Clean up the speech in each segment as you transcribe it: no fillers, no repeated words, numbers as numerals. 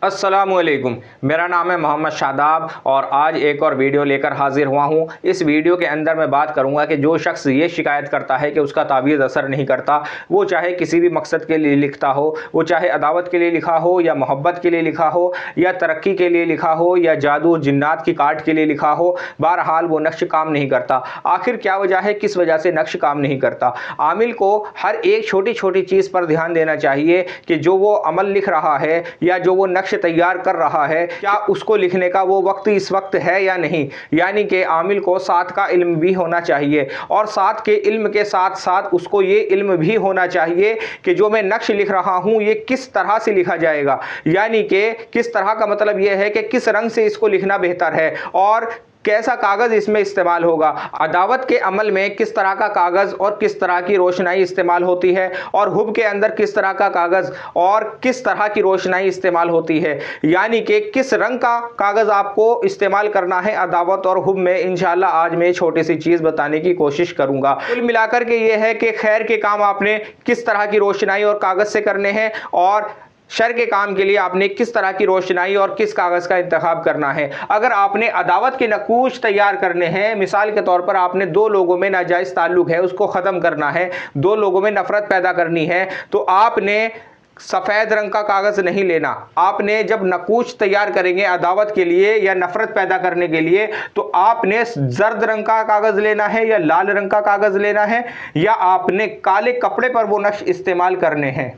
अस्सलामुअलैकुम। मेरा नाम है मोहम्मद शादाब और आज एक और वीडियो लेकर हाजिर हुआ हूँ। इस वीडियो के अंदर मैं बात करूँगा कि जो शख्स ये शिकायत करता है कि उसका तावीज़ असर नहीं करता, वो चाहे किसी भी मकसद के लिए लिखता हो, वो चाहे अदावत के लिए लिखा हो या मोहब्बत के लिए लिखा हो या तरक्की के लिए लिखा हो या जादू जिन्नात की काट के लिए लिखा हो, बहरहाल वो नक्श काम नहीं करता। आखिर क्या वजह है, किस वजह से नक्श काम नहीं करता? आमिल को हर एक छोटी छोटी चीज़ पर ध्यान देना चाहिए कि जो वो अमल लिख रहा है या जो वो नक्श तैयार कर रहा है, क्या उसको लिखने का वो वक्त इस वक्त है या नहीं। यानी कि आमिल को साथ का इल्म भी होना चाहिए और साथ के इल्म के साथ साथ उसको ये इल्म भी होना चाहिए कि जो मैं नक्श लिख रहा हूं ये किस तरह से लिखा जाएगा। यानी कि किस तरह का मतलब यह है कि किस रंग से इसको लिखना बेहतर है और कैसा कागज़ इसमें इस्तेमाल होगा। अदावत के अमल में किस तरह का कागज़ और किस तरह की रोशनाई इस्तेमाल होती है और हुब के अंदर किस तरह का कागज़ और किस तरह की रोशनाई इस्तेमाल होती है। यानी कि किस रंग का कागज़ आपको इस्तेमाल करना है अदावत और हुब में। इंशाअल्लाह आज मैं छोटी सी चीज़ बताने की कोशिश करूँगा। कुल मिलाकर के ये है कि खैर के काम आपने किस तरह की रोशनाई और कागज़ से करने हैं और शर के काम के लिए आपने किस तरह की रोशनाई और किस कागज़ का इंतखाब करना है। अगर आपने अदावत के नकूश तैयार करने हैं, मिसाल के तौर पर आपने दो लोगों में नाजायज़ ताल्लुक़ है उसको ख़त्म करना है, दो लोगों में नफ़रत पैदा करनी है, तो आपने सफ़ेद रंग का कागज़ नहीं लेना। आपने जब नकूश तैयार करेंगे अदावत के लिए या नफ़रत पैदा करने के लिए, तो आपने जर्द रंग का कागज़ लेना है या लाल रंग का कागज़ लेना है या आपने काले कपड़े पर वो नक्श इस्तेमाल करने हैं।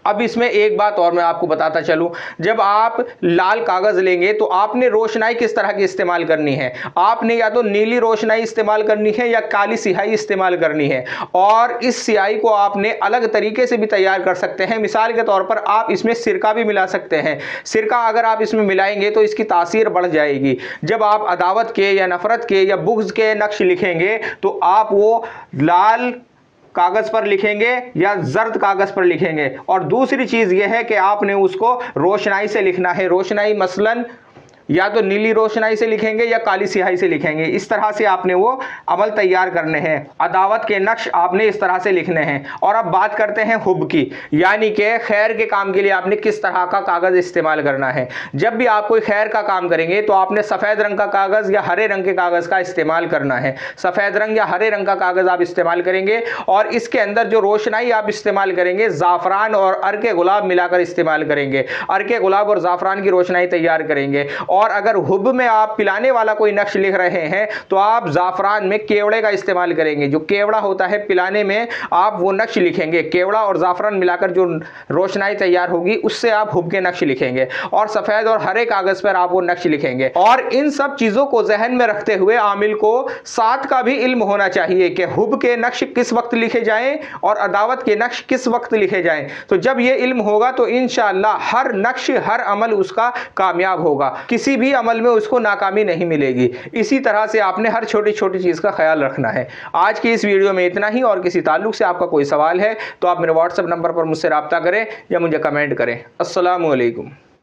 अब इसमें एक बात और मैं आपको बताता चलूं, जब आप लाल कागज़ लेंगे तो आपने रोशनाई किस तरह की इस्तेमाल करनी है। आपने या तो नीली रोशनाई इस्तेमाल करनी है या काली स्याही इस्तेमाल करनी है और इस स्याही को आपने अलग तरीके से भी तैयार कर सकते हैं। मिसाल के तौर पर आप इसमें सिरका भी मिला सकते हैं। सिरका अगर आप इसमें मिलाएंगे तो इसकी तासीर बढ़ जाएगी। जब आप अदावत के या नफ़रत के या बुग़्ज़ के नक्श लिखेंगे तो आप वो लाल कागज़ पर लिखेंगे या जर्द कागज़ पर लिखेंगे। और दूसरी चीज़ यह है कि आपने उसको रोशनाई से लिखना है। रोशनाई मसलन या तो नीली रोशनाई से लिखेंगे या काली स्याही से लिखेंगे। इस तरह से आपने वो अमल तैयार करने हैं। अदावत के नक्श आपने इस तरह से लिखने हैं। और अब बात करते हैं हुब की, यानी कि खैर के काम के लिए आपने किस तरह का कागज़ इस्तेमाल करना है। जब भी आप कोई खैर का काम करेंगे तो आपने सफ़ेद रंग का कागज़ या हरे रंग के कागज़ का इस्तेमाल करना है। सफ़ेद रंग या हरे रंग का कागज़ आप इस्तेमाल करेंगे और इसके अंदर जो रोशनाई आप इस्तेमाल करेंगे ज़ाफ़रान और अर्के गुलाब मिलाकर इस्तेमाल करेंगे। अर्के गुलाब और ज़ाफ़रान की रोशनाई तैयार करेंगे। और अगर हुब में आप पिलाने वाला कोई नक्श लिख रहे हैं तो आप ज़ाफ़रान में केवड़े का इस्तेमाल करेंगे। जो केवड़ा होता है पिलाने में आप वो नक्श लिखेंगे। केवड़ा और ज़ाफ़रान मिलाकर जो रोशनाई तैयार होगी उससे आप हुब के नक्श लिखेंगे और सफ़ेद और हरे कागज़ पर आप वो नक्श लिखेंगे। और इन सब चीज़ों को जहन में रखते हुए आमिल को साथ का भी इल्म होना चाहिए कि हुब के नक्श किस वक्त लिखे जाएं और अदावत के नक्श किस वक्त लिखे जाएं। तो जब ये इल्म होगा तो इंशाअल्लाह हर नक्श हर अमल उसका कामयाब होगा, किसी भी अमल में उसको नाकामी नहीं मिलेगी। इसी तरह से आपने हर छोटी छोटी चीज़ का ख्याल रखना है। आज की इस वीडियो में इतना ही। और किसी ताल्लुक़ से आपका कोई सवाल है तो आप मेरे व्हाट्सएप नंबर पर मुझसे रब्ता करें या मुझे कमेंट करें। अस्सलामु अलैकुम।